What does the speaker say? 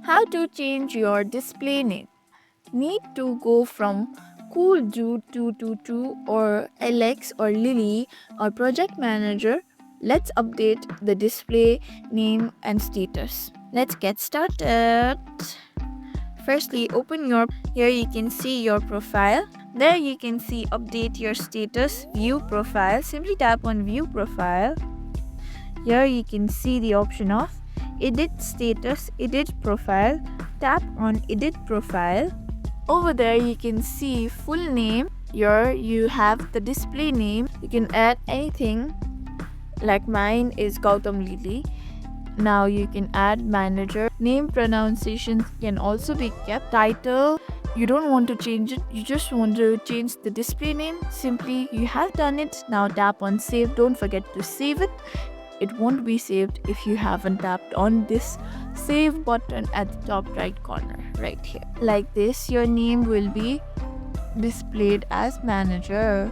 How to change your display name? Need to go from Cool Dude 222 or Alex or Lily or Project Manager. Let's update the display name and status. Let's get started. Firstly, open your. Here you can see your profile. There you can see update your status, view profile. Simply tap on view profile. Here you can see the option of edit status, edit profile. Tap on edit profile. Over there you can see full name. Here you have the display name. You can add anything, like mine is Gautam Lili. Now you can add manager. Name pronunciations can also be kept. Title, you don't want to change it, you just want to change the display name. Simply you have done it. Now tap on save. Don't forget to save it. It won't be saved if you haven't tapped on this save button at the top right corner right here. Like this, your name will be displayed as manager.